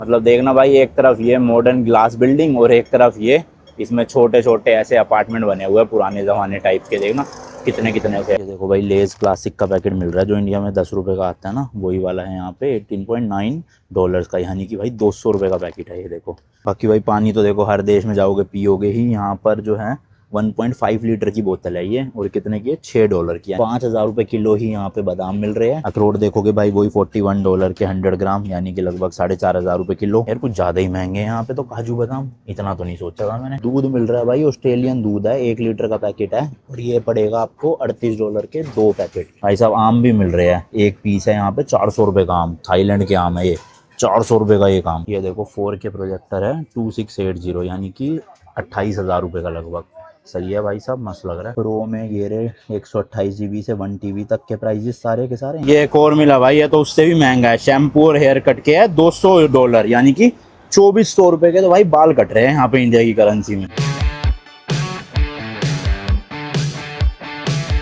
मतलब देखना भाई, एक तरफ ये मॉडर्न ग्लास बिल्डिंग और एक तरफ ये इसमें छोटे छोटे ऐसे अपार्टमेंट बने हुए हैं पुराने ज़माने टाइप के। देखना कितने कितने से। ये देखो भाई, लेज क्लासिक का पैकेट मिल रहा है जो इंडिया में 10 रुपये का आता है ना, वही वाला है यहाँ पे $18.9 का, यानी कि भाई 200 रुपये का पैकेट है ये देखो। बाकी भाई पानी तो देखो हर देश में जाओगे पियोगे ही, यहाँ पर जो है 1.5 लीटर की बोतल है ये, और कितने की है, $6 की है। 5,000 रुपये किलो ही यहाँ पे बादाम मिल रहे हैं। अखरोट देखोगे भाई वही $41 के 100 ग्राम, यानी कि लगभग 4,500 रुपये किलो। यार कुछ ज्यादा ही महंगे हैं यहाँ पे तो काजू बादाम, इतना तो नहीं सोचा था मैंने। दूध मिल रहा है भाई, ऑस्ट्रेलियन दूध है, 1 लीटर का पैकेट है, और ये पड़ेगा आपको $38 के 2 पैकेट। भाई साहब आम भी मिल रहे हैं, एक पीस है यहाँ पे 400 रुपये का आम, थाईलैंड के आम है ये, 400 रुपये का ये आम। ये देखो 4K प्रोजेक्टर है 2680, यानी कि 28,000 रुपये का लगभग। सही है भाई साहब, मस्त लग रहा है। प्रो में ये रहे 128 GB से 1 TB तक के प्राइजेस सारे के सारे। ये एक और मिला भाई, है तो उससे भी महंगा है, शैम्पू और हेयर कट के है $200, यानी कि 2400 रुपये के तो भाई बाल कट रहे हैं यहाँ पे इंडिया की करेंसी में।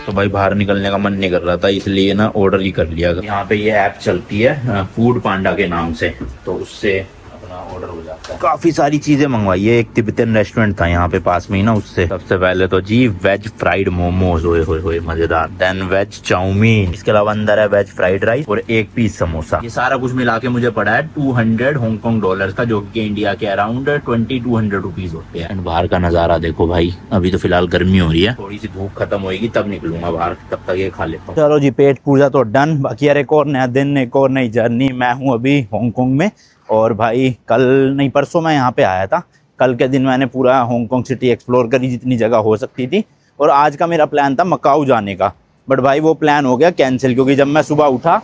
तो भाई बाहर निकलने का मन नहीं कर रहा था, इसलिए ना ऑर्डर ही कर लिया। यहाँ पे ये ऐप चलती है फूड पांडा के नाम से, तो उससे अपना ऑर्डर हो जाता है। काफी सारी चीजें मंगवाई है, एक तिब्बतन रेस्टोरेंट था यहाँ पे पास में ही ना, उससे। सबसे पहले तो जी वेज फ्राइड मोमोज, होए मजेदार। देन वेज चाउमीन, इसके अलावा अंदर है वेज फ्राइड राइस और एक पीस समोसा। ये सारा कुछ मिला के मुझे पड़ा है $200 का, जो कि इंडिया के अराउंड 2200 रुपीज होते हैं। बाहर का नजारा देखो भाई, अभी तो फिलहाल गर्मी हो रही है, थोड़ी सी धूप खत्म होगी तब निकलूंगा बाहर, तब तक ये खा लेता हूँ। चलो जी, पेट पूजा तो डन। बाकी यार एक और नया दिन, एक और नई जर्नी। मैं हूँ अभी हांगकांग में, और भाई कल नहीं परसों मैं यहाँ पे आया था। कल के दिन मैंने पूरा हांगकांग सिटी एक्सप्लोर करी जितनी जगह हो सकती थी, और आज का मेरा प्लान था मकाऊ जाने का, बट भाई वो प्लान हो गया कैंसिल, क्योंकि जब मैं सुबह उठा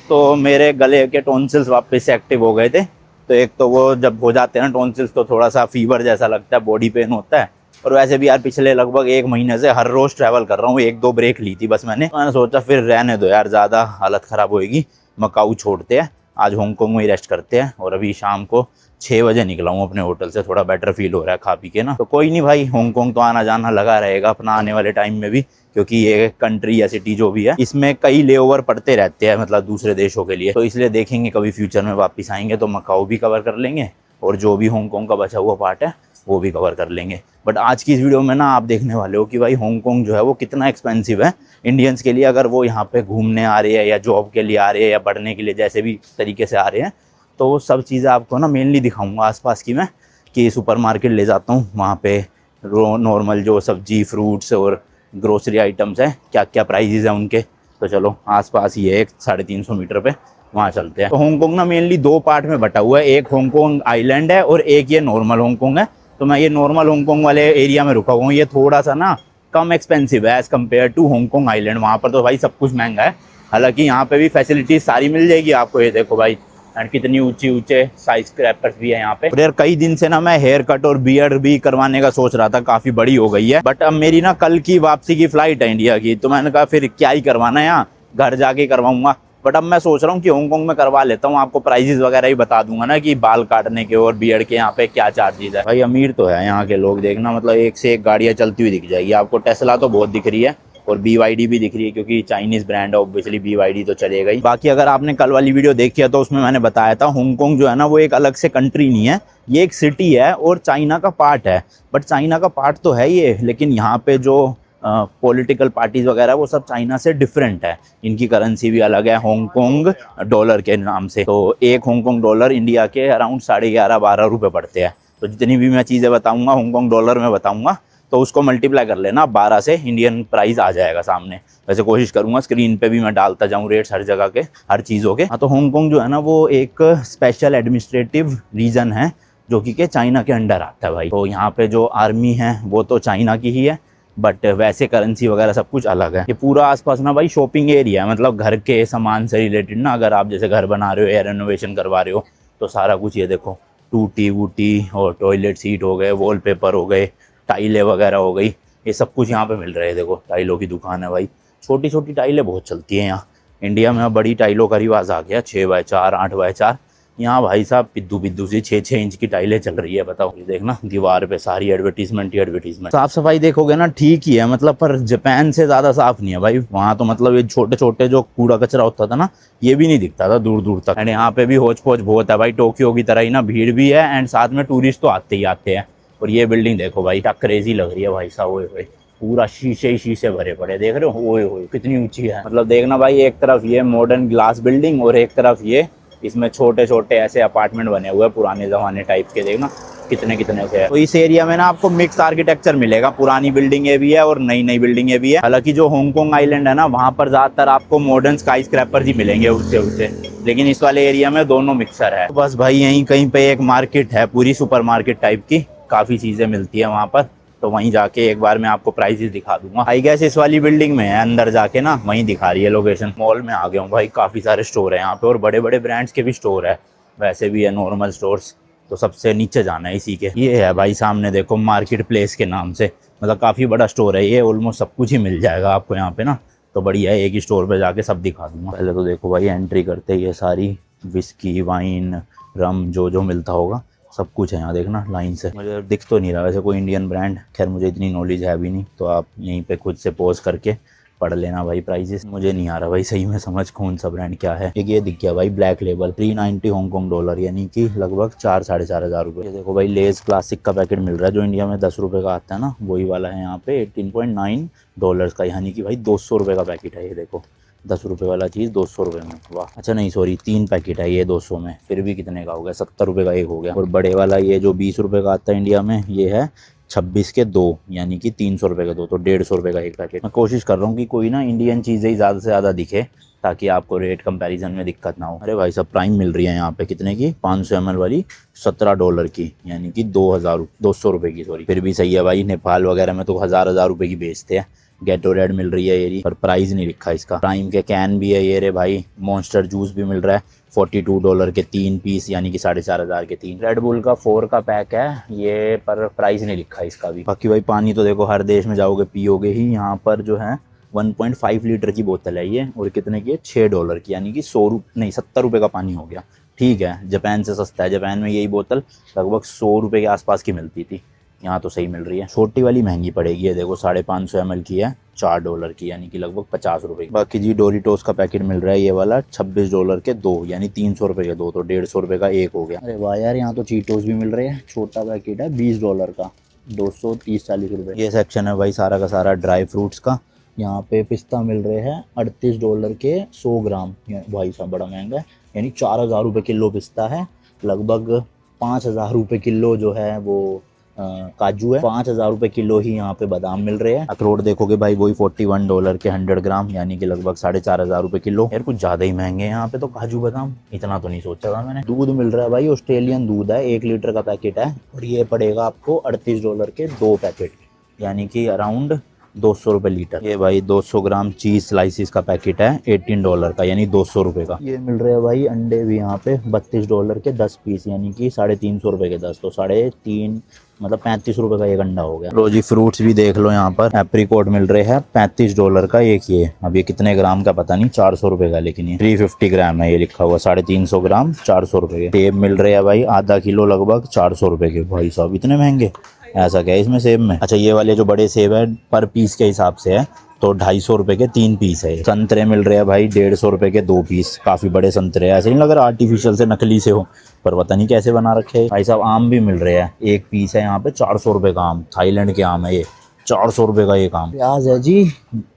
तो मेरे गले के टॉन्सिल्स वापस से एक्टिव हो गए थे। तो एक तो वो जब हो जाते हैं ना टॉन्सिल्स, तो थोड़ा सा फीवर जैसा लगता है, बॉडी पेन होता है। और वैसे भी यार पिछले लगभग 1 महीने से हर रोज ट्रैवल कर रहा हूँ, 1-2 ब्रेक ली थी बस मैंने सोचा फिर रहने दो यार, ज़्यादा हालत ख़राब होएगी, मकाऊ छोड़ते हैं, आज हांगकांग में ही रेस्ट करते हैं। और अभी शाम को 6 बजे निकला हूँ अपने होटल से, थोड़ा बेटर फील हो रहा है खा पी के ना। तो कोई नहीं भाई, हांगकांग तो आना जाना लगा रहेगा अपना आने वाले टाइम में भी, क्योंकि ये कंट्री या सिटी जो भी है इसमें कई लेओवर पड़ते रहते हैं, मतलब दूसरे देशों के लिए। तो इसलिए देखेंगे कभी फ्यूचर में वापस आएंगे तो मकाऊ भी कवर कर लेंगे, और जो भी हांगकांग का बचा हुआ पार्ट है वो भी कवर कर लेंगे। बट आज की इस वीडियो में ना आप देखने वाले हो कि भाई हांगकांग जो है वो कितना एक्सपेंसिव है इंडियंस के लिए, अगर वो यहाँ पे घूमने आ रहे हैं या जॉब के लिए आ रहे हैं या पढ़ने के लिए, जैसे भी तरीके से आ रहे हैं। तो वो सब चीज़ें आपको ना मेनली दिखाऊंगा आसपास की मैं, कि सुपरमार्केट ले जाता हूँ, वहाँ पे नॉर्मल जो सब्जी फ्रूट्स और ग्रोसरी आइटम्स हैं क्या क्या प्राइजेज हैं उनके। तो चलो आसपास ही है, 350 मीटर पे, वहाँ चलते हैं। तो हांगकांग ना मेनली 2 पार्ट में बटा हुआ है, एक हांगकांग आइलैंड है और एक ये नॉर्मल हांगकांग है। तो मैं ये नॉर्मल हांगकांग वाले एरिया में रुका हुआ हूँ, ये थोड़ा सा ना कम एक्सपेंसिव है as compare to Hong Kong island. वहाँ पर तो भाई सब कुछ महंगा है, हालांकि यहाँ पे भी फैसिलिटीज सारी मिल जाएगी आपको। ये देखो भाई, एंड कितनी ऊंचे स्काई स्क्रैपर्स भी है यहाँ पे। और यार कई दिन से ना मैं हेयर कट और बियर्ड भी करवाने का सोच रहा था, काफ़ी बड़ी हो गई है, बट अब मेरी ना कल की वापसी की फ़्लाइट है इंडिया की, तो मैंने कहा फिर क्या ही करवाना है, यहाँ घर जाके करवाऊंगा। बट अब मैं सोच रहा हूँ कि हांगकांग में करवा लेता हूँ, आपको प्राइजेस वगैरह ही बता दूंगा ना कि बाल काटने के और बियर्ड के यहाँ पे क्या चार्जेस है। भाई अमीर तो है यहाँ के लोग, देखना मतलब एक से एक गाड़ियाँ चलती हुई दिख जाएगी आपको। टेस्ला तो बहुत दिख रही है और BYD भी दिख रही है, क्योंकि चाइनीज़ ब्रांड है ऑब्वियसली, BYD तो चलेगा ही। बाकी अगर आपने कल वाली वीडियो देखी है तो उसमें मैंने बताया था हांगकांग जो है ना वो एक अलग से कंट्री नहीं है, ये एक सिटी है और चाइना का पार्ट है। बट चाइना का पार्ट तो है ये, लेकिन यहाँ पे जो पॉलिटिकल पार्टीज वगैरह वो सब चाइना से डिफरेंट है, इनकी करेंसी भी अलग है हांगकांग डॉलर के नाम से। तो एक हांगकांग डॉलर इंडिया के अराउंड 11.5-12 रुपये पड़ते हैं। तो जितनी भी मैं चीज़ें बताऊंगा हांगकांग डॉलर में बताऊंगा, तो उसको मल्टीप्लाई कर लेना 12 से, इंडियन प्राइस आ जाएगा सामने। वैसे कोशिश करूंगा स्क्रीन पे भी मैं डालता जाऊं रेट्स हर जगह के, हर चीज़ों के। हाँ, तो हांगकांग जो है ना वो एक स्पेशल एडमिनिस्ट्रेटिव रीजन है जो कि चाइना के अंडर आता है भाई। तो यहाँ पे जो आर्मी है वो तो चाइना की ही है, बट वैसे करेंसी वगैरह सब कुछ अलग है। ये पूरा आसपास ना भाई शॉपिंग एरिया है, मतलब घर के सामान से रिलेटेड ना, अगर आप जैसे घर बना रहे हो या रेनोवेशन करवा रहे हो तो सारा कुछ। ये देखो टूटी वूटी और टॉयलेट सीट हो गए, वॉलपेपर हो गए, टाइलें वगैरह हो गई, ये सब कुछ यहाँ पे मिल रहा है। देखो टाइलों की दुकान है भाई, छोटी छोटी टाइलें बहुत चलती हैं यहाँ। इंडिया में बड़ी टाइलों का रिवाज आ गया, 6x4 8x4, यहाँ भाई साहब पिद्दू पिद्दू सी 6-6 इंच की टाइलें चल रही है, बताओ। ये देखना दीवार पे सारी एडवर्टीजमेंट ही एडवर्टीजमेंट। साफ सफाई देखोगे ना ठीक ही है मतलब, पर जापान से ज्यादा साफ नहीं है भाई। वहाँ तो मतलब ये छोटे छोटे जो कूड़ा कचरा होता था ना, ये भी नहीं दिखता था दूर दूर तक। एंड यहाँ पे भी होच पोच बहुत है भाई, टोक्यो की तरह ही ना, भीड़ भी है एंड साथ में टूरिस्ट तो आते ही आते हैं। और ये बिल्डिंग देखो भाई, क्या क्रेजी लग रही है भाई साहब। ओए होए, पूरा शीशे ही शीशे भरे पड़े, देख रहे हो। ओए होए कितनी ऊंची है, मतलब देखना भाई, एक तरफ ये मॉडर्न ग्लास बिल्डिंग और एक तरफ ये इसमें छोटे छोटे ऐसे अपार्टमेंट बने हुए हैं पुराने जमाने टाइप के। देखना कितने कितने से है। तो इस एरिया में ना आपको मिक्स आर्किटेक्चर मिलेगा, पुरानी बिल्डिंगें भी है और नई नई बिल्डिंगें भी है। हालांकि जो हांगकांग आइलैंड है ना, वहाँ पर ज्यादातर आपको मॉडर्न स्काई स्क्रैपर्स ही मिलेंगे उससे उससे, लेकिन इस वाले एरिया में दोनों मिक्सर है। तो बस भाई यहीं कहीं पे एक मार्केट है, पूरी सुपर मार्केट टाइप की, काफी चीजें मिलती है वहाँ पर। तो वहीं जाके एक बार मैं आपको प्राइसेस दिखा दूंगा। आई गेस इस वाली बिल्डिंग में है, अंदर जाके ना वहीं दिखा रही है लोकेशन। मॉल में आ गया हूँ भाई, काफी सारे स्टोर है यहाँ पे और बड़े बड़े ब्रांड्स के भी स्टोर है, वैसे भी है नॉर्मल स्टोर्स। तो सबसे नीचे जाना है इसी के। ये है भाई सामने देखो, मार्केट प्लेस के नाम से, मतलब काफी बड़ा स्टोर है ये, ऑलमोस्ट सब कुछ ही मिल जाएगा आपको यहाँ पे ना। तो बढ़िया है, एक ही स्टोर पे जाके सब दिखा दूंगा। पहले तो देखो भाई, एंट्री करते ही ये सारी विस्की वाइन रम जो जो मिलता होगा सब कुछ है यहाँ, देखना लाइन से। मुझे दिख तो नहीं रहा वैसे कोई इंडियन ब्रांड, खैर मुझे इतनी नॉलेज है भी नहीं, तो आप यहीं पे खुद से पॉज करके पढ़ लेना भाई प्राइजेस। मुझे नहीं आ रहा भाई सही में समझ कौन सा ब्रांड क्या है। एक ये दिख गया भाई ब्लैक लेबल, 390 हांगकांग डॉलर, यानी कि लगभग 4-4.5 हज़ार रुपये। ये देखो भाई, लेज क्लासिक का पैकेट मिल रहा है जो इंडिया में 10 रुपये का आता है ना, वही वाला है यहाँ पे 18.9 डॉलर का, यानी कि भाई 200 रुपये का पैकेट है ये देखो। 10 रुपये वाला चीज़ 200 रुपये में, वाह। अच्छा नहीं सॉरी, 3 पैकेट है ये 200 में, फिर भी कितने का हो गया, 70 रुपये का एक हो गया। और बड़े वाला ये जो 20 रुपये का आता है इंडिया में, ये है 26 के 2, यानी कि 300 रुपये के 2, तो 150 रुपये का एक पैकेट। मैं कोशिश कर रहा हूँ कि कोई ना इंडियन चीज़ें ही ज़्यादा से ज़्यादा दिखे, ताकि आपको रेट कंपैरिजन में दिक्कत ना हो। अरे भाई सब प्राइम मिल रही है यहाँ पे, कितने की, 500 ml वाली 17 डॉलर की, यानी कि 200 रुपये की, सॉरी। फिर भी सही है भाई, नेपाल वगैरह में तो हज़ार रुपये की बेचते हैं। गेटोरेड मिल रही है ये, पर प्राइस नहीं लिखा इसका। प्राइम के कैन भी है ये रे भाई, मॉन्स्टर जूस भी मिल रहा है 42 डॉलर के 3 पीस, यानी कि 4,500 के 3। रेड बुल का 4 का पैक है ये, पर प्राइस नहीं लिखा इसका भी। बाकी भाई पानी तो देखो हर देश में जाओगे पियोगे ही, यहाँ पर जो है 1.5 लीटर की बोतल है ये, और कितने की है, 6 डॉलर की, यानी कि 70 रुपये का पानी हो गया। ठीक है, जापान से सस्ता है। जापान में यही बोतल लगभग 100 रुपये के आसपास की मिलती थी, यहाँ तो सही मिल रही है। छोटी वाली महंगी पड़ेगी, ये देखो 550 ml की है, 4 डॉलर की, यानी कि लगभग 50 रुपये। बाकी जी डोरिटोस का पैकेट मिल रहा है ये वाला 26 डॉलर के 2, यानी 300 रुपये के 2, तो 150 रुपये का एक हो गया। अरे वाह यार, यहाँ तो चीटोस भी मिल रहे हैं, छोटा पैकेट है 20 डॉलर का, 230-40 रुपये। ये सेक्शन है भाई सारा का सारा ड्राई फ्रूट्स का। यहाँ पे पिस्ता मिल रहे हैं 38 डॉलर के 100 ग्राम, भाई साहब बड़ा महंगा है, यानी 4,000 रुपये किलो पिस्ता है। लगभग 5,000 रुपये किलो जो है वो काजू है, 5,000 रुपये किलो ही यहाँ पे बादाम मिल रहे हैं। अखरोट देखोगे भाई, वही 41 डॉलर के 100 ग्राम, यानी कि लगभग 4,500 रुपये किलो। यार कुछ ज्यादा ही महंगे हैं यहाँ पे तो काजू बादाम, इतना तो नहीं सोचा था मैंने। दूध मिल रहा है भाई, ऑस्ट्रेलियन दूध है, 1 लीटर का पैकेट है, और ये पड़ेगा आपको 38 डॉलर के 2 पैकेट, यानी कि अराउंड 200 रुपये लीटर। ये भाई 200 ग्राम चीज स्लाइसिस का पैकेट है 18 डॉलर का, यानी 200 रुपये का। ये मिल रहे हैं भाई अंडे भी यहाँ पे 32 डॉलर के 10 पीस, यानी कि 350 रुपये के 10, तो 3.5 मतलब 35 रुपये का एक अंडा हो गया। रोजी फ्रूट्स भी देख लो यहाँ पर, एप्रीकोट मिल रहे हैं 35 डॉलर का एक ये। अब ये कितने ग्राम का पता नहीं, 400 रुपये का, लेकिन ये 350 ग्राम है ये लिखा हुआ, 350 ग्राम 400 रुपये के। सेब मिल रहे हैं भाई आधा किलो लगभग 400 रुपये के। भाई साहब इतने महंगे, ऐसा क्या है इसमें सेब में। अच्छा ये वाले जो बड़े सेब है पर पीस के हिसाब से है, तो 250 रुपये के 3 पीस है। संतरे मिल रहे हैं भाई 150 रुपये के 2 पीस, काफी बड़े संतरे हैं, ऐसे नहीं लग रहा आर्टिफिशियल से नकली से हो, पर पता नहीं कैसे बना रखे हैं। भाई साहब आम भी मिल रहे हैं, 1 पीस है यहाँ पे 400 रुपये का आम, थाईलैंड के आम है ये, 400 रुपये का एक आम। प्याज है जी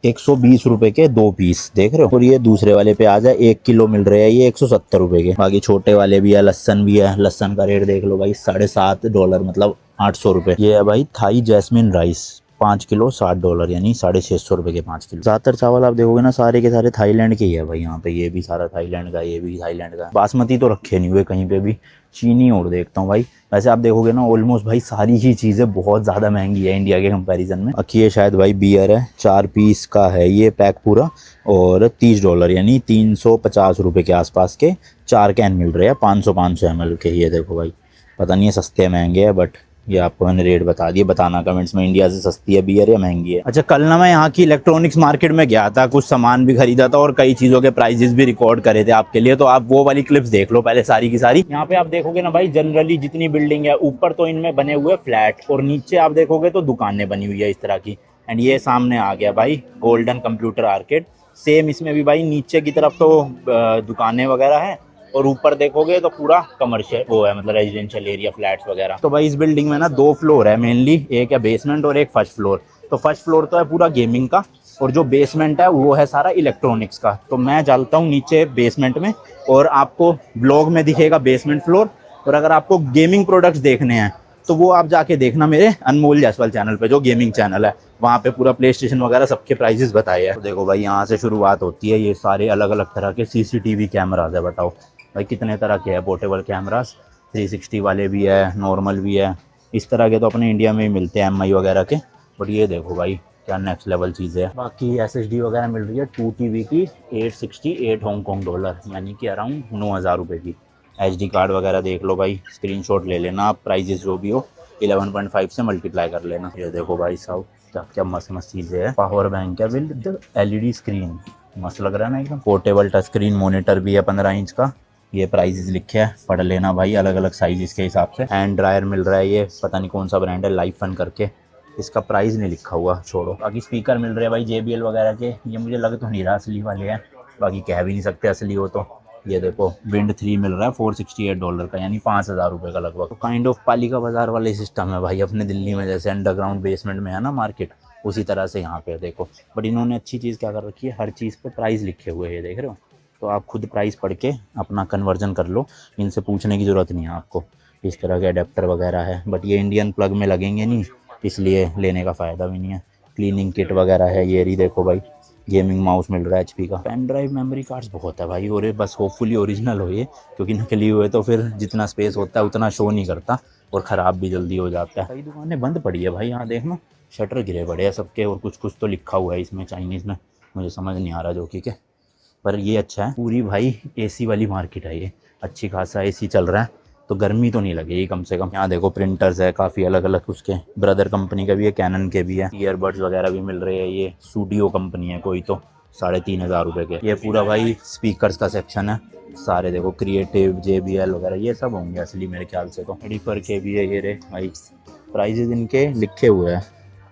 120 रुपये के 2 पीस, देख रहे हो। और ये दूसरे वाले प्याज है 1 किलो मिल रहे हैं ये 170 रुपये के। बाकी छोटे वाले भी है, लहसन भी है, लहसन का रेट देख लो भाई 7.5 डॉलर, मतलब 800 रुपये। ये है भाई Thai jasmine rice 5 kilo 60 dollar, यानी 650 रुपये के 5 किलो। ज़्यादातर चावल आप देखोगे ना सारे के सारे थाईलैंड के ही है भाई यहाँ पे, ये भी सारा थाईलैंड का, ये भी थाईलैंड का। बासमती तो रखे नहीं हुए कहीं पे भी, चीनी और देखता हूँ भाई। वैसे आप देखोगे ना ऑलमोस्ट भाई सारी ही चीज़ें बहुत ज़्यादा महंगी है इंडिया के कंपैरिजन में। बाकी ये शायद भाई बियर है, 4 पीस का है ये पैक पूरा, और 30 डॉलर, यानी 350 रुपये के आसपास के 4 कैन मिल रहे हैं 500 ml के। ये देखो भाई, पता नहीं है सस्ते महंगे हैं, बट ये आपको मैंने रेट बता दिए, बताना कमेंट्स में इंडिया से सस्ती है बियर या महंगी है। अच्छा, कल ना मैं यहाँ की इलेक्ट्रॉनिक्स मार्केट में गया था, कुछ सामान भी खरीदा था और कई चीज़ों के प्राइजेस भी रिकॉर्ड करे थे आपके लिए, तो आप वो वाली क्लिप्स देख लो पहले सारी की सारी। यहाँ पे आप देखोगे ना भाई, जनरली जितनी बिल्डिंग है ऊपर तो इनमें बने हुए फ्लैट और नीचे आप देखोगे तो दुकानें बनी हुई है इस तरह की। एंड ये सामने आ गया भाई गोल्डन कंप्यूटर आर्केड, सेम इसमें भी भाई नीचे की तरफ तो दुकानें वगैरह है और ऊपर देखोगे तो पूरा कमर्शियल वो है, मतलब रेजिडेंशियल एरिया, फ्लैट्स वगैरह। तो भाई इस बिल्डिंग में ना 2 फ्लोर है मेनली, एक है बेसमेंट और एक फर्स्ट फ्लोर। तो फर्स्ट फ्लोर तो है पूरा गेमिंग का और जो बेसमेंट है वो है सारा इलेक्ट्रॉनिक्स का। तो मैं चलता हूँ नीचे बेसमेंट में और आपको ब्लॉग में दिखेगा बेसमेंट फ्लोर, और अगर आपको गेमिंग प्रोडक्ट्स देखने हैं तो वो आप जाके देखना मेरे अनमोल जायसवाल चैनल पे, जो गेमिंग चैनल है, वहाँ पे पूरा प्ले स्टेशन वगैरह सबके प्राइजेस बताए हैं। तो देखो भाई यहाँ से शुरुआत होती है, ये सारे अलग अलग तरह के सीसीटीवी कैमराज है। बताओ भाई कितने तरह के हैं पोर्टेबल कैमरास, 360 वाले भी है, नॉर्मल भी है। इस तरह के तो अपने इंडिया में ही मिलते हैं MI वगैरह के, बट ये देखो भाई क्या नेक्स्ट लेवल चीज़ है। बाकी SSD वगैरह मिल रही है 2 TB की 868 हांगकॉन्ग डॉलर, यानी कि अराउंड 9,000 रुपये की। HD कार्ड वगैरह देख लो भाई, स्क्रीनशॉट ले लेना आप, प्राइजेस जो भी हो 11.5 से मल्टीप्लाई कर लेना। ये देखो भाई साहब क्या क्या मस्त मस्त चीज़ें हैं। पावर बैंक है विद LED स्क्रीन, मस्त लग रहा है ना एकदम। पोर्टेबल टच स्क्रीन मॉनिटर भी है 15 इंच का। ये प्राइजेस लिखे हैं, पढ़ लेना भाई अलग अलग साइजेस के हिसाब से। हैंड ड्रायर मिल रहा है, ये पता नहीं कौन सा ब्रांड है, लाइफ फन करके, इसका प्राइस नहीं लिखा हुआ, छोड़ो। बाकी स्पीकर मिल रहे हैं भाई JBL वगैरह के, ये मुझे लग तो नहीं रहा असली वाले हैं, बाकी कह भी नहीं सकते असली हो तो। ये देखो विंड 3 मिल रहा है 468 डॉलर का, यानी 5,000 रुपये का लगभग। तो काइंड ऑफ पालिका बाजार वाले सिस्टम है भाई अपने दिल्ली में, जैसे अंडरग्राउंड बेसमेंट में है ना मार्केट, उसी तरह से यहाँ पे देखो। बट इन्होंने अच्छी चीज़ क्या कर रखी है, हर चीज़ पे प्राइस लिखे हुए हैं, ये देख रहे हो। तो आप खुद प्राइस पढ़ के अपना कन्वर्जन कर लो, इनसे पूछने की ज़रूरत नहीं है आपको। इस तरह के अडेप्टर वगैरह है, बट ये इंडियन प्लग में लगेंगे नहीं, इसलिए लेने का फ़ायदा भी नहीं है। क्लीनिंग किट वगैरह है, ये रही देखो भाई। गेमिंग माउस मिल रहा है HP का। पेन ड्राइव मेमोरी कार्ड्स बहुत है भाई, और ये बस होपफुली ओरिजिनल हो ये, क्योंकि नकली हुए तो फिर जितना स्पेस होता है उतना शो नहीं करता और ख़राब भी जल्दी हो जाता है। कई दुकानें बंद पड़ी है भाई, यहाँ देखना शटर गिरे पड़े हैं सबके, और कुछ कुछ तो लिखा हुआ है इसमें चाइनीज़ में, मुझे समझ नहीं आ रहा जो कि पर ये अच्छा है। पूरी भाई AC वाली मार्केट है ये, अच्छी खासा AC चल रहा है तो गर्मी तो नहीं लगेगी कम से कम। यहाँ देखो प्रिंटर्स है काफ़ी अलग अलग, उसके ब्रदर कंपनी का भी है, कैनन के भी है। ईयरबड्स वगैरह भी मिल रहे हैं, ये स्टूडियो कंपनी है कोई तो, 3,500 रुपये के। ये पूरा भाई स्पीकर्स का सेक्शन है सारे, देखो क्रिएटिव JBL वगैरह ये सब होंगे असली मेरे ख्याल से तो। एडिफर के भी है ये रे भाई, प्राइजेज इनके लिखे हुए हैं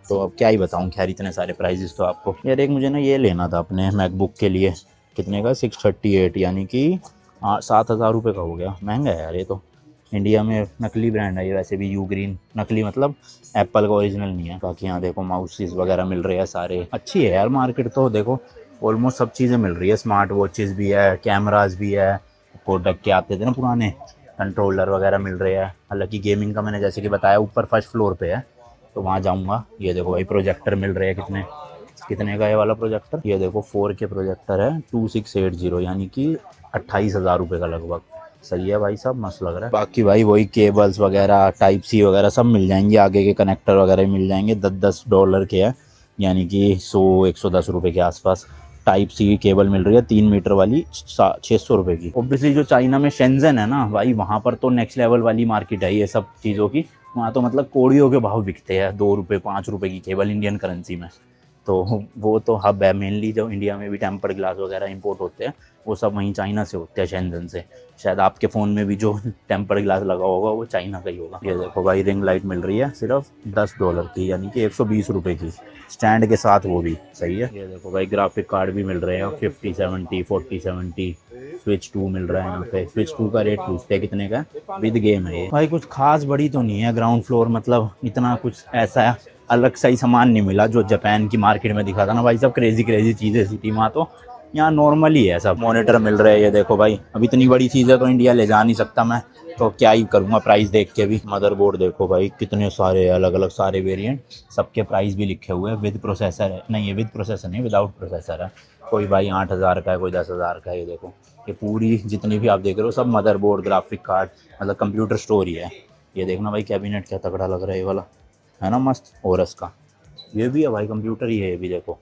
तो अब क्या ही बताऊँ। खैर इतने सारे प्राइजेस तो आपको। यार एक मुझे ना ये लेना था अपने मैकबुक के लिए, कितने का, 638, यानी कि 7,000 रुपये का हो गया। महंगा है यार ये तो, इंडिया में नकली ब्रांड है ये वैसे भी, U-Green नकली, मतलब एप्पल का ओरिजिनल नहीं है। बाकी यहाँ देखो माउसेस वगैरह मिल रहे हैं सारे, अच्छी है यार मार्केट तो। देखो ऑलमोस्ट सब चीज़ें मिल रही है, स्मार्ट वॉचेस भी है, कैमराज भी है, कोडक के आते थे ना पुराने, कंट्रोलर वगैरह मिल रहे हैं। हालांकि गेमिंग का मैंने जैसे कि बताया ऊपर फर्स्ट फ्लोर पे है तो वहाँ जाऊँगा। ये देखो भाई प्रोजेक्टर मिल रहे हैं, कितने का ये वाला प्रोजेक्टर, ये देखो 4K प्रोजेक्टर है 2680, यानी कि 28,000 रुपये का लगभग। सही है भाई साहब, मस्त लग रहा है। बाकी भाई वही केबल्स वगैरह Type-C वगैरह सब मिल जाएंगे, आगे के कनेक्टर वगैरह मिल जाएंगे। 10-10 डॉलर के हैं, यानी कि 100-110 रुपये के आसपास। Type-C की केबल मिल रही है 3 मीटर वाली 600 रुपये की। ऑब्वियसली जो चाइना में शेंजन है ना भाई, वहाँ पर तो नेक्स्ट लेवल वाली मार्केट है ये सब चीज़ों की। वहाँ तो मतलब कोड़ियों के भाव बिकते हैं, 2 रुपये 5 रुपये की केबल इंडियन करेंसी में। तो वो तो हब है मेनली, जो इंडिया में भी टेम्पर्ड ग्लास वगैरह इंपोर्ट होते हैं वो सब वहीं चाइना से होते हैं, शेंजन से। शायद आपके फ़ोन में भी जो टेम्पर्ड ग्लास लगा होगा वो चाइना का ही होगा। ये देखो भाई रिंग लाइट मिल रही है सिर्फ 10 डॉलर की, यानी कि 120 रुपये की, स्टैंड के साथ, वो भी सही है। ये देखो भाई ग्राफिक कार्ड भी मिल रहे हैं 50-70, 40-70। स्विच 2 मिल रहा है यहाँ पे। स्विच 2 का रेट पूछते हैं कितने का, विद गेम है ये। भाई कुछ खास बड़ी तो नहीं है ग्राउंड फ्लोर, मतलब इतना कुछ ऐसा अलग सा ही सामान नहीं मिला जो जापान की मार्केट में दिखा था ना भाई। सब क्रेजी चीज़ें थी वहाँ, तो यहाँ नॉर्मल ही है सब। मॉनिटर मिल रहे हैं, ये देखो भाई, अब इतनी बड़ी चीज़ है तो इंडिया ले जा नहीं सकता मैं, तो क्या ही करूँगा प्राइस देख के भी। मदरबोर्ड देखो भाई कितने सारे अलग अलग सारे वेरिएंट, सबके प्राइस भी लिखे हुए हैं। विद प्रोसेसर है, नहीं ये विद प्रोसेसर नहीं, विदाउट प्रोसेसर है। कोई भाई 8,000 का है, कोई 10,000 का है। ये देखो ये पूरी जितनी भी आप देख रहे हो सब मदरबोर्ड, ग्राफिक कार्ड, मतलब कंप्यूटर स्टोर ही है। ये देखना भाई कैबिनेट क्या तगड़ा लग रहा है ये वाला, है ना मस्त। ओरस का ये भी है भाई, कंप्यूटर ही है ये भी, देखो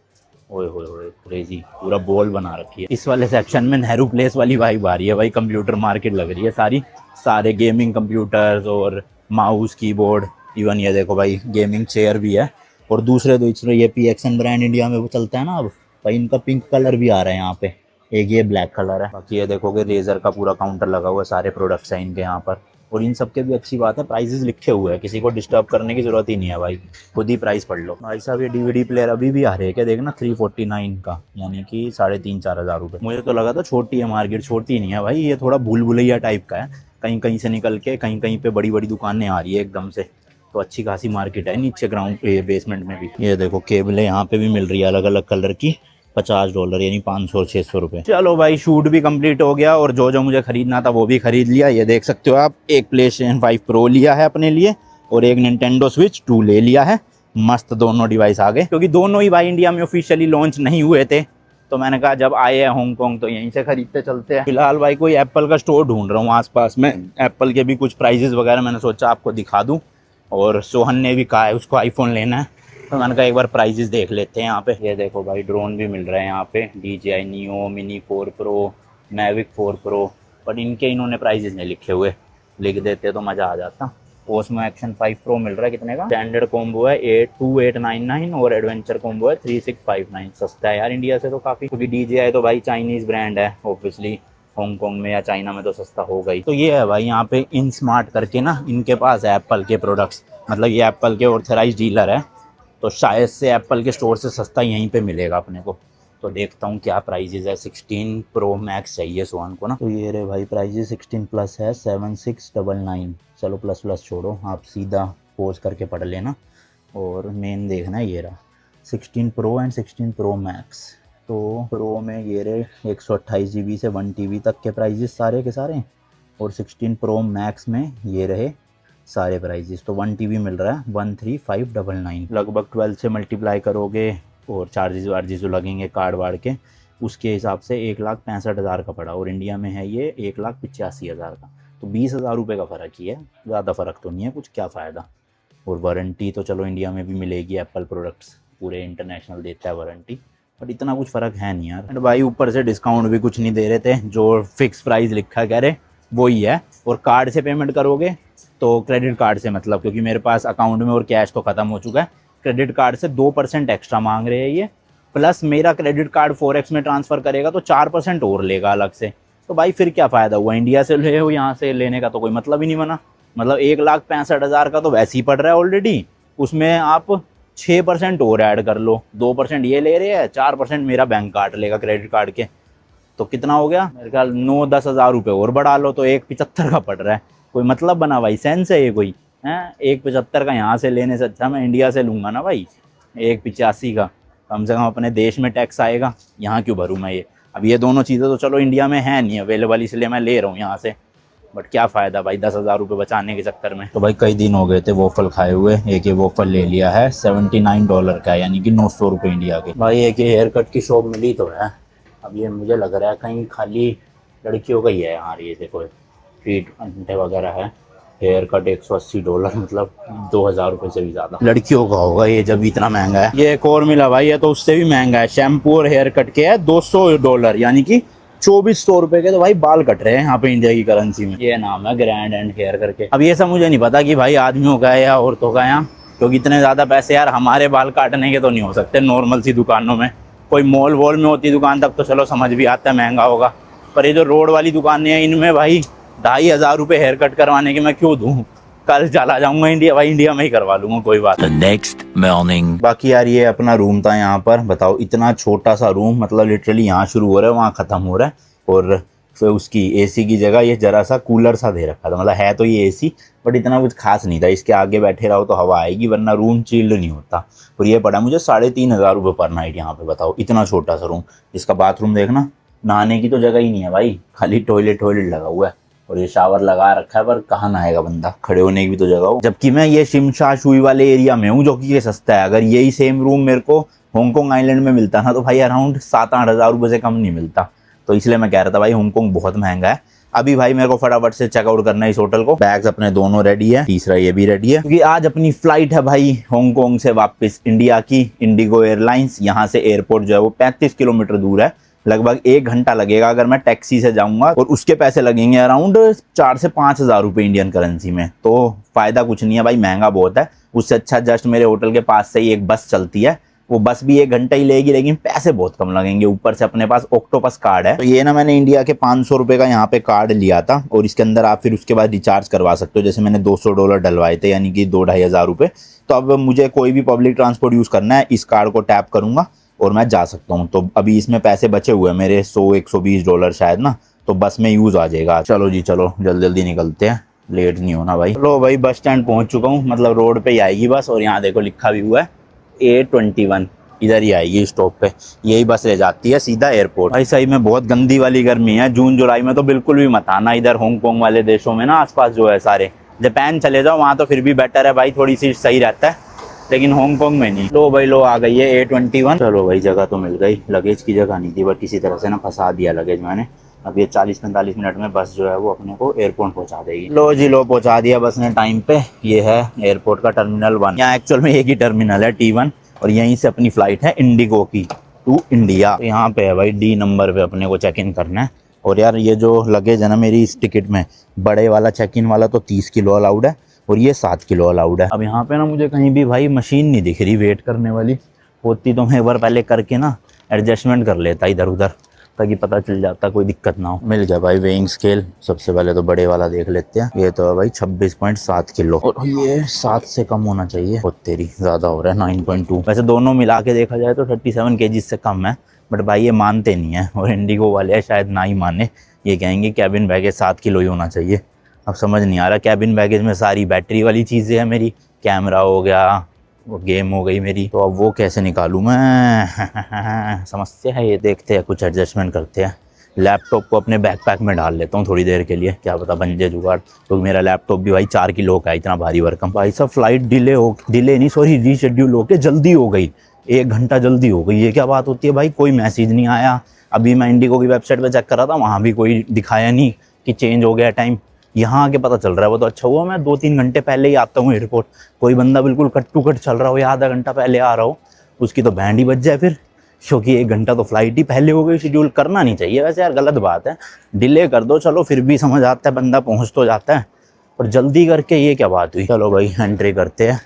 ओए होए क्रेजी, पूरा बॉल बना रखी है। इस वाले सेक्शन में नेहरू प्लेस वाली वाइब आ रही है भाई, कंप्यूटर मार्केट लग रही है सारी। सारे गेमिंग कंप्यूटर्स और माउस कीबोर्ड इवन ये देखो भाई गेमिंग चेयर भी है। और दूसरे ये PXN ब्रांड इंडिया में वो चलता है ना अब भाई, इनका पिंक कलर भी आ रहा है यहाँ पे, एक ये ब्लैक कलर है। बाकी ये देखोगे रेजर का पूरा काउंटर लगा हुआ है, सारे प्रोडक्ट्स हैं इनके यहाँ पर। और इन सब के भी अच्छी बात है प्राइजेस लिखे हुए हैं, किसी को डिस्टर्ब करने की जरूरत ही नहीं है भाई, खुद ही प्राइस पढ़ लो। भाई साहब ये DVD प्लेयर अभी भी आ रहे हैं क्या, देखना 349 का, यानी कि 3,500-4 हज़ार रुपये। मुझे तो लगा था छोटी है मार्केट, छोटी नहीं है भाई, ये थोड़ा भूल भुलैया टाइप का है, कहीं कहीं से निकल के कहीं कहीं पे बड़ी बड़ी दुकानें आ रही है एकदम से। तो अच्छी खासी मार्केट है नीचे ग्राउंड बेसमेंट में भी। ये देखो केबलें यहाँ पे भी मिल रही है अलग अलग कलर की, $50 यानी 500 और 600 रुपये। चलो भाई शूट भी कंप्लीट हो गया और जो जो मुझे खरीदना था वो भी खरीद लिया। ये देख सकते हो आप, एक PlayStation 5 Pro लिया है अपने लिए और एक Nintendo Switch 2 ले लिया है। मस्त दोनों डिवाइस आ गए, क्योंकि दोनों ही भाई इंडिया में ऑफिशियली लॉन्च नहीं हुए थे, तो मैंने कहा जब आए हैं हांगकांग तो यहीं से खरीदते चलते हैं। फिलहाल भाई कोई एप्पल का स्टोर ढूंढ रहा हूँ आसपास में, एप्पल के भी कुछ प्राइजेस वगैरह मैंने सोचा आपको दिखा दूँ। और सोहन ने भी कहा है उसको आईफोन लेना है, तो मैंने कहा एक बार प्राइजेस देख लेते हैं यहाँ पे। ये देखो भाई ड्रोन भी मिल रहे हैं यहाँ पे, DJI Neo Mini 4 Pro, Mavic 4 Pro, पर इनके इन्होंने प्राइजेस नहीं लिखे हुए, लिख देते तो मज़ा आ जाता। Osmo Action 5 Pro मिल रहा है कितने का, स्टैंडर्ड कॉम्बो है 2899 और एडवेंचर कॉम्बो है 3659। सस्ता है यार इंडिया से तो काफ़ी, क्योंकि DJI तो भाई चाइनीज़ ब्रांड है, ऑब्वियसली हांगकांग में या चाइना में तो सस्ता होगा ही। तो ये है भाई यहाँ पे इन स्मार्ट करके ना, इनके पास है एप्पल के प्रोडक्ट्स, मतलब ये एप्पल के ऑथराइज डीलर है, तो शायद से एप्पल के स्टोर से सस्ता यहीं पे मिलेगा अपने को। तो देखता हूँ क्या प्राइजेज है। 16 Pro Max चाहिए सोहन को ना, तो ये रे भाई प्राइजेज 16 प्लस है 7699। चलो प्लस प्लस छोड़ो, आप सीधा पोज करके पढ़ लेना और मेन देखना है ये रहा 16 Pro एंड 16 Pro Max। तो प्रो में ये रहे 128 GB से 1 TB तक के प्राइजेस सारे के सारे, और 16 Pro Max में ये रहे सारे प्राइजेस। तो 1 TB मिल रहा है 13,599, लगभग 12 से मल्टीप्लाई करोगे और चार्जेस वार्जेस जो लगेंगे कार्ड वार्ड के, उसके हिसाब से 1,65,000 का पड़ा, और इंडिया में है ये 1,85,000 का। तो 20,000 रुपये का फ़र्क ही है, ज़्यादा फ़र्क तो नहीं है कुछ, क्या फ़ायदा। और वारंटी तो चलो इंडिया में भी मिलेगी, एप्पल प्रोडक्ट्स पूरे इंटरनेशनल देता है वारंटी, बट इतना कुछ फ़र्क है नहीं यार। एंड भाई ऊपर से डिस्काउंट भी कुछ नहीं दे रहे थे, जो फिक्स प्राइस लिखा कह रहे वही है। और कार्ड से पेमेंट करोगे तो क्रेडिट कार्ड से, मतलब क्योंकि मेरे पास अकाउंट में और कैश तो ख़त्म हो चुका है, क्रेडिट कार्ड से 2% एक्स्ट्रा मांग रहे हैं ये, प्लस मेरा क्रेडिट कार्ड Forex में ट्रांसफ़र करेगा तो 4% और लेगा अलग से। तो भाई फिर क्या फ़ायदा हुआ, इंडिया से ले हो यहाँ से लेने का तो कोई मतलब ही नहीं बना। मतलब 1,65,000 का तो वैसे ही पड़ रहा है ऑलरेडी, उसमें आप 6% और ऐड कर लो, 2% ये ले रहे हैं, 4% मेरा बैंक काट लेगा क्रेडिट कार्ड के, तो कितना हो गया मेरे ख्याल 9-10 हज़ार रुपये और बढ़ा लो, तो 1,75 का पड़ रहा है। कोई मतलब बना भाई, सेंस है ये कोई है? 1,75 का यहाँ से लेने से अच्छा मैं इंडिया से लूँगा ना भाई, 1,85 का कम से कम अपने देश में टैक्स आएगा, यहाँ क्यों भरूँ मैं ये। अब ये दोनों चीज़ें तो चलो इंडिया में है नहीं अवेलेबल, इसलिए मैं ले रहा हूँ यहाँ से, बट क्या फ़ायदा भाई 10,000 रुपये बचाने के चक्कर में। तो भाई कई दिन हो गए थे वॉफल खाए हुए, एक ये वॉफल ले लिया है $79 का, यानी कि 900 रुपये इंडिया के। भाई एक ये हेयर कट की शॉप मिली तो है, अब ये मुझे लग रहा है कहीं खाली लड़कियों का ही है यहाँ, ये देखो ट्रीट अंडे वगैरह है। हेयर कट $180, मतलब 2,000 रुपये से भी ज़्यादा लड़कियों का होगा ये, जब इतना महंगा है। ये एक और मिला भाई, ये तो उससे भी महंगा है, शैम्पू और हेयर कट के है $200, यानी कि 2,400 रुपये के तो भाई बाल कट रहे हैं यहाँ पे इंडिया की करेंसी में। ये नाम है ग्रैंड एंड हेयर करके। अब ये सब मुझे नहीं पता कि भाई आदमियों का है या औरतों का है, क्योंकि इतने ज़्यादा पैसे यार हमारे बाल काटने के तो नहीं हो सकते नॉर्मल सी दुकानों में। कोई मॉल वॉल में होती दुकान तब तो चलो समझ भी आता है महंगा होगा, पर ये जो रोड वाली दुकानें हैं इनमें भाई 2,500 रुपये हेयर कट करवाने के मैं क्यों दूँ। कल चला जाऊंगा इंडिया, भाई इंडिया में ही करवा लूंगा, कोई बात। Next morning. बाकी यार ये अपना रूम था यहाँ पर, बताओ इतना छोटा सा रूम, मतलब लिटरली यहाँ शुरू हो रहा है वहाँ ख़त्म हो रहा है। और फिर उसकी एसी की जगह ये जरा सा कूलर सा दे रखा था, मतलब है तो ये एसी बट इतना कुछ खास नहीं था, इसके आगे बैठे रहो तो हवा आएगी, वरना रूम चिल्ड नहीं होता। और ये पड़ा मुझे 3,500 रुपये पर नाइट यहाँ पे, बताओ इतना छोटा सा रूम। इसका बाथरूम देखना, नहाने की तो जगह ही नहीं है भाई, खाली टॉयलेट लगा हुआ है, और ये शावर लगा रखा है, पर कहाँ नहाएगा बंदा, खड़े होने की भी तो जगह हो। जबकि मैं ये शिमशा शुई वाले एरिया में हूँ जो कि ये सस्ता है। अगर यही सेम रूम मेरे को हांगकांग आइलैंड में मिलता ना तो भाई अराउंड 7-8 हज़ार रुपये से कम नहीं मिलता। तो इसलिए मैं कह रहा था भाई हांगकांग बहुत महंगा है। अभी भाई मेरे को फटाफट से चेकआउट करना है इस होटल को। बैग्स अपने दोनों रेडी है, तीसरा ये भी रेडी है, क्योंकि आज अपनी फ्लाइट है भाई हांगकांग से वापस इंडिया की, इंडिगो एयरलाइंस। यहाँ से एयरपोर्ट जो है वो 35 किलोमीटर दूर है, लगभग 1 घंटा लगेगा अगर मैं टैक्सी से जाऊंगा, और उसके पैसे लगेंगे अराउंड 4 से 5 हज़ार रुपये इंडियन करेंसी में। तो फ़ायदा कुछ नहीं है भाई, महंगा बहुत है। उससे अच्छा जस्ट मेरे होटल के पास से ही एक बस चलती है, वो बस भी 1 घंटा ही लेगी, लेकिन पैसे बहुत कम लगेंगे। ऊपर से अपने पास ऑक्टोपस कार्ड है, तो ये ना मैंने इंडिया के 500 रुपये का यहाँ पे कार्ड लिया था, और इसके अंदर आप फिर उसके बाद रिचार्ज करवा सकते हो। जैसे मैंने $200 डलवाए थे, यानी कि 2-2.5 हज़ार रुपये। तो अब मुझे कोई भी पब्लिक ट्रांसपोर्ट यूज़ करना है, इस कार्ड को टैप करूँगा और मैं जा सकता हूँ। तो अभी इसमें पैसे बचे हुए हैं मेरे $100-120 शायद ना, तो बस में यूज़ आ जाएगा। चलो जी चलो, जल्दी जल्दी निकलते हैं, लेट नहीं होना भाई। चलो भाई, बस स्टैंड पहुँच चुका हूँ, मतलब रोड पे ही आएगी बस, और यहाँ देखो लिखा भी हुआ है A21, इधर ही आएगी स्टॉप पे, यही बस ले जाती है सीधा एयरपोर्ट। भाई सही में बहुत गंदी वाली गर्मी है, जून जुलाई में तो बिल्कुल भी मत आना इधर। हांगकांग वाले देशों में ना आसपास जो है सारे, जापान चले जाओ, वहाँ तो फिर भी बेटर है भाई, थोड़ी सी सही रहता है, लेकिन हांगकांग में नहीं। लो भाई लो, आ गई है A21। चलो भाई, जगह तो मिल गई। लगेज की जगह नहीं थी, बट किसी तरह से ना फंसा दिया लगेज मैंने। अब ये 40-45 मिनट में बस जो है वो अपने को एयरपोर्ट पहुंचा देगी। लो जी लो, पहुंचा दिया बस ने टाइम पे। ये है एयरपोर्ट का टर्मिनल 1। यहाँ एक्चुअल में एक ही टर्मिनल है, T1, और यहीं से अपनी फ्लाइट है इंडिगो की टू इंडिया। तो यहाँ पे है भाई D नंबर पे अपने को चेक इन करना है। और यार ये जो लगेज है ना मेरी इस टिकट में, बड़े वाला चेक इन वाला तो 30 किलो अलाउड है, और ये 7 किलो अलाउड है। अब यहाँ पे ना मुझे कहीं भी भाई मशीन नहीं दिख रही वेट करने वाली, होती तो मैं एक बार पहले करके ना एडजस्टमेंट कर लेता इधर उधर, ताकि पता चल जाता, कोई दिक्कत ना हो। मिल गया भाई वेइंग स्केल। सबसे पहले तो बड़े वाला देख लेते हैं। ये तो है भाई 26.7 किलो, और ये 7 से कम होना चाहिए। बहुत तेरी ज़्यादा हो रहा है 9.2। वैसे दोनों मिला के देखा जाए तो 37 kg से कम है, बट भाई ये मानते नहीं है, और इंडिगो वाले शायद ना ही माने, ये कहेंगे कैबिन बैगेज 7 किलो ही होना चाहिए। अब समझ नहीं आ रहा, कैबिन बैगेज में सारी बैटरी वाली चीज़ें हैं मेरी, कैमरा हो गया, वो गेम हो गई मेरी, तो अब वो कैसे निकालूं मैं समस्या है ये। देखते हैं, कुछ एडजस्टमेंट करते हैं। लैपटॉप को अपने बैकपैक में डाल लेता हूँ थोड़ी देर के लिए, क्या पता बन जाए जुगाड़। तो मेरा लैपटॉप भी भाई 4 किलो का है, इतना भारी भरकम। भाई सब फ्लाइट डिले नहीं सॉरी रीशेड्यूल होके जल्दी हो गई, 1 घंटा जल्दी हो गई। ये क्या बात होती है भाई, कोई मैसेज नहीं आया। अभी मैं इंडिगो की वेबसाइट पर चेक कर रहा था, वहाँ भी कोई दिखाया नहीं कि चेंज हो गया टाइम। यहाँ आके पता चल रहा है, वो तो अच्छा हुआ मैं 2-3 घंटे पहले ही आता हूँ एयरपोर्ट। कोई बंदा बिल्कुल कट टू कट चल रहा हो या आधा घंटा पहले आ रहा हो, उसकी तो बैंड ही बज जाए फिर, क्योंकि 1 घंटा तो फ्लाइट ही पहले हो गई। शेड्यूल करना नहीं चाहिए वैसे यार, गलत बात है। डिले कर दो चलो, फिर भी समझ आता है, बंदा पहुँच तो जाता है, और जल्दी करके ये क्या बात हुई। चलो भाई एंट्री करते हैं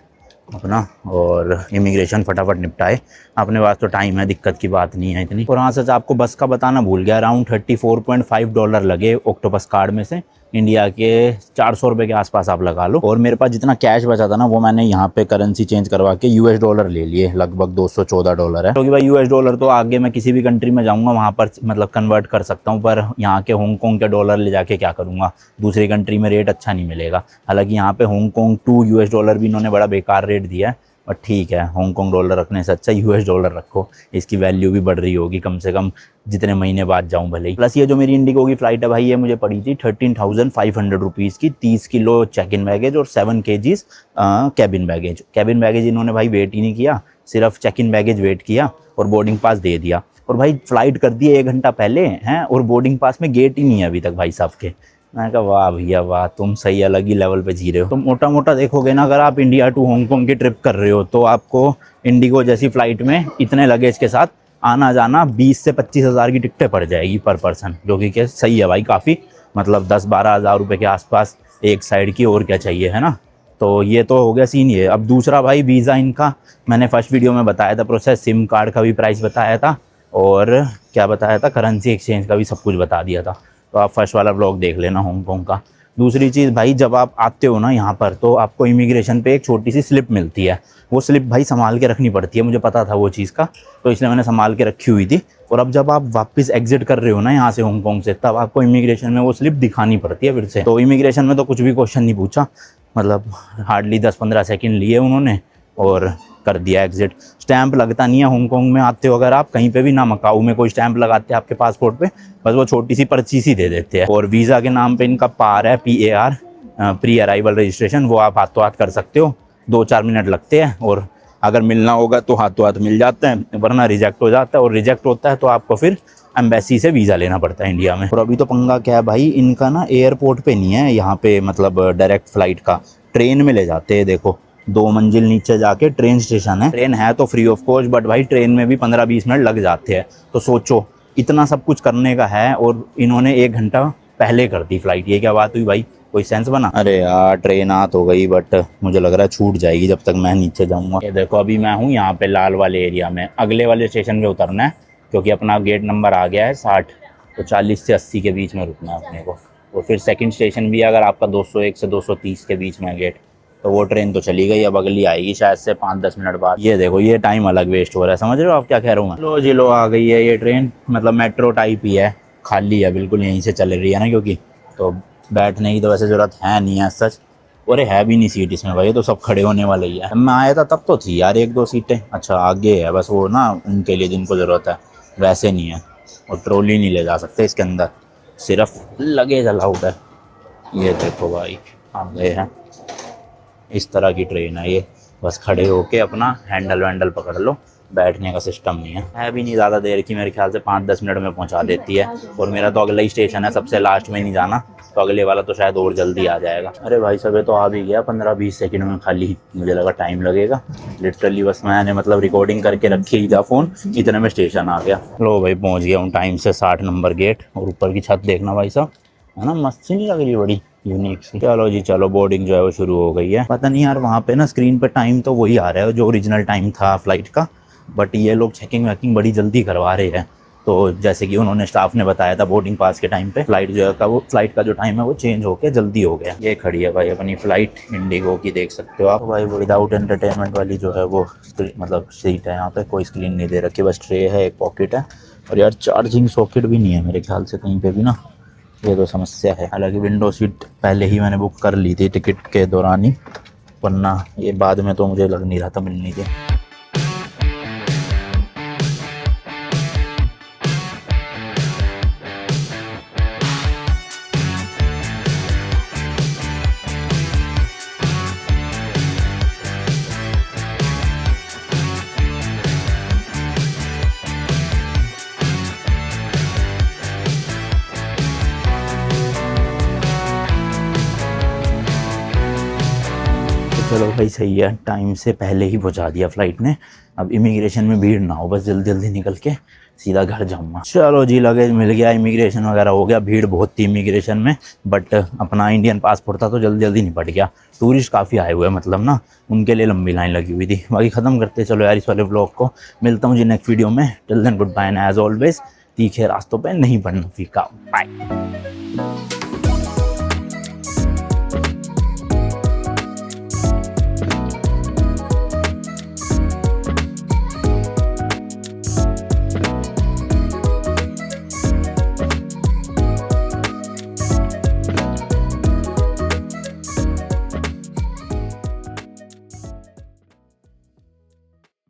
अपना, और इमिग्रेशन फटाफट निपटाए। अपने पास तो टाइम है, दिक्कत की बात नहीं है इतनी। और हाँ सच आपको बस का बताना भूल गया, अराउंड $34.5 लगे ऑक्टोपस कार्ड में से, इंडिया के 400 रुपये के आसपास आप लगा लो। और मेरे पास जितना कैश बचा था ना, वो मैंने यहाँ पे करेंसी चेंज करवा के $US ले लिए, लगभग $214 है। क्योंकि भाई $US तो आगे मैं किसी भी कंट्री में जाऊँगा वहाँ पर मतलब कन्वर्ट कर सकता हूँ, पर यहाँ के हांगकांग के डॉलर ले जाके क्या करूँगा, दूसरी कंट्री में रेट अच्छा नहीं मिलेगा। हालांकि यहाँ पे हांगकांग टू $US भी इन्होंने बड़ा बेकार रेट दिया है, और ठीक है, हांगकांग डॉलर रखने से अच्छा $US रखो, इसकी वैल्यू भी बढ़ रही होगी कम से कम जितने महीने बाद जाऊं भले ही। प्लस ये जो मेरी इंडिगो की फ़्लाइट है भाई, ये मुझे पड़ी थी 13,500 रुपीज़ की, 30 किलो चेक इन बैगेज और 7 kg cabin baggage. Cabin baggage इन्होंने भाई वेट ही नहीं किया, सिर्फ चेक इन बैगेज वेट किया और बोर्डिंग पास दे दिया। और भाई फ़्लाइट कर दी 1 घंटा पहले हैं, और बोर्डिंग पास में गेट ही नहीं है अभी तक भाई साहब के। मैं कहा वाह भैया वाह, तुम सही अलग ही लेवल पे जी रहे हो। तो मोटा मोटा देखोगे ना, अगर आप इंडिया टू हांगकांग की ट्रिप कर रहे हो, तो आपको इंडिगो जैसी फ़्लाइट में इतने लगेज के साथ आना जाना 20 से 25 हज़ार की टिकटें पड़ जाएगी पर पर्सन, जो कि सही है भाई काफ़ी, मतलब 10-12 हज़ार रुपये के आसपास एक साइड की, और क्या चाहिए, है ना। तो ये तो हो गया सीन ये। अब दूसरा भाई वीज़ा इनका, मैंने फर्स्ट वीडियो में बताया था प्रोसेस, सिम कार्ड का भी प्राइस बताया था, और क्या बताया था, करेंसी एक्सचेंज का भी सब कुछ बता दिया था। तो आप फर्स्ट वाला ब्लॉग देख लेना हांगकांग का। दूसरी चीज़ भाई, जब आप आते हो ना यहाँ पर, तो आपको इमिग्रेशन पे एक छोटी सी स्लिप मिलती है। वो स्लिप भाई संभाल के रखनी पड़ती है, मुझे पता था वो चीज़ का, तो इसलिए मैंने संभाल के रखी हुई थी। और अब जब आप वापस एग्जिट कर रहे हो ना यहाँ से हांगकांग से, तब आपको इमिग्रेशन में वो स्लिप दिखानी पड़ती है फिर से। तो इमिग्रेशन में तो कुछ भी क्वेश्चन नहीं पूछा, मतलब हार्डली 10-15 सेकेंड लिए उन्होंने और कर दिया एग्जिट। स्टैंप लगता नहीं है हांगकांग में आते हो अगर आप कहीं पे भी, ना मकाऊ में कोई स्टैंप लगाते हैं आपके पासपोर्ट पे, बस वो छोटी सी पर्ची सी दे देते हैं। और वीज़ा के नाम पे इनका पार है, PAR, प्री अराइवल रजिस्ट्रेशन, वो आप हाथों हाथ कर सकते हो, 2-4 मिनट लगते हैं, और अगर मिलना होगा तो हाथों हाथ मिल जाते हैं, वरना रिजेक्ट हो जाता है। और रिजेक्ट होता है तो आपको फिर एम्बेसी से वीज़ा लेना पड़ता है इंडिया में। और अभी तो पंगा क्या है भाई, इनका ना एयरपोर्ट पे नहीं है यहाँ पे, मतलब डायरेक्ट फ्लाइट का, ट्रेन में ले जाते हैं। देखो 2 मंजिल नीचे जाके ट्रेन स्टेशन है, ट्रेन है तो फ्री ऑफ कॉस्ट, बट भाई ट्रेन में भी 15-20 मिनट लग जाते हैं। तो सोचो इतना सब कुछ करने का है और इन्होंने 1 घंटा पहले कर दी फ्लाइट। ये क्या बात हुई भाई, कोई सेंस बना? अरे यार ट्रेन आ तो गई बट मुझे लग रहा है छूट जाएगी जब तक मैं नीचे जाऊंगा। ये देखो अभी मैं हूँ यहाँ पे लाल वाले एरिया में, अगले वाले स्टेशन पे उतरना है क्योंकि अपना गेट नंबर आ गया है 60, तो 40 से 80 के बीच में रुकना है अपने को। तो फिर सेकंड स्टेशन भी अगर आपका 201 से 230 के बीच में गेट, तो वो ट्रेन तो चली गई, अब अगली आएगी शायद से 5-10 मिनट बाद। ये देखो ये टाइम अलग वेस्ट हो रहा है, समझ रहे हो आप क्या कह रहा हूँ मैं? लो जी लो आ गई है ये ट्रेन, मतलब मेट्रो टाइप ही है, खाली है बिल्कुल, यहीं से चल रही है ना क्योंकि, तो बैठने की तो वैसे ज़रूरत है नहीं है सच, और है भी नहीं सीट इसमें भाई, तो सब खड़े होने वाले ही है। मैं आया था तब तो थी यार 1-2 सीटें, अच्छा आगे है बस वो ना उनके लिए जिनको ज़रूरत है, वैसे नहीं है। और ट्रॉली नहीं ले जा सकते इसके अंदर, सिर्फ लगेज अलाउड है। ये देखो भाई आ गए हैं, इस तरह की ट्रेन है ये, बस खड़े होके अपना हैंडल वैंडल पकड़ लो, बैठने का सिस्टम नहीं है भी नहीं ज़्यादा देर की, मेरे ख्याल से 5-10 मिनट में पहुंचा देती है। और मेरा तो अगला ही स्टेशन है, सबसे लास्ट में नहीं जाना, तो अगले वाला तो शायद और जल्दी आ जाएगा। अरे भाई सब तो आ भी गया 15-20 सेकंड में खाली, मुझे लगा टाइम लगेगा लिटरली, बस मैंने मतलब रिकॉर्डिंग करके रखी ही था फ़ोन, इतने में स्टेशन आ गया। लो भाई पहुँच गया हूँ टाइम से, 60 नंबर गेट, और ऊपर की छत देखना भाई साहब, है ना मस्त सी नहीं लग रही, बड़ी यूनिक सी। चलो जी चलो, बोर्डिंग जो है वो शुरू हो गई है। पता नहीं यार वहाँ पे ना स्क्रीन पे टाइम तो वही आ रहा है जो ओरिजिनल टाइम था फ्लाइट का, बट ये लोग चेकिंग वैकिंग बड़ी जल्दी करवा रहे हैं। तो जैसे कि उन्होंने स्टाफ ने बताया था बोर्डिंग पास के टाइम पे फ्लाइट जो है वो फ्लाइट का जो टाइम है वो चेंज होकर जल्दी हो गया। ये खड़ी है भाई अपनी फ्लाइट इंडिगो की, देख सकते हो आप भाई, विदाउट एंटरटेनमेंट वाली जो है वो मतलब सीट है, यहाँ पे कोई स्क्रीन नहीं दे रखी, बस ट्रे है, एक पॉकेट है, और यार चार्जिंग सॉकेट भी नहीं है मेरे ख्याल से कहीं पे भी ना, ये तो समस्या है। हालांकि विंडो सीट पहले ही मैंने बुक कर ली थी टिकट के दौरान ही, वरना ये बाद में तो मुझे लग नहीं रहा था मिलनी थी। चलो भाई सही है, टाइम से पहले ही पहुंचा दिया फ्लाइट ने। अब इमिग्रेशन में भीड़ ना हो, बस जल्दी जल्दी निकल के सीधा घर जाऊंगा। चलो जी लगेज मिल गया, इमिग्रेशन वगैरह हो गया, भीड़ बहुत थी इमिग्रेशन में, बट अपना इंडियन पासपोर्ट था तो जल्दी जल्दी निपट गया। टूरिस्ट काफ़ी आए हुए मतलब ना, उनके लिए लंबी लाइन लगी हुई थी। बाकी ख़त्म करते चलो यार इस वाले व्लॉग को, मिलता हूँ जी नेक्स्ट वीडियो में। Till then goodbye, as always तीखे रास्तों पर नहीं बढ़ना फीका, बाय।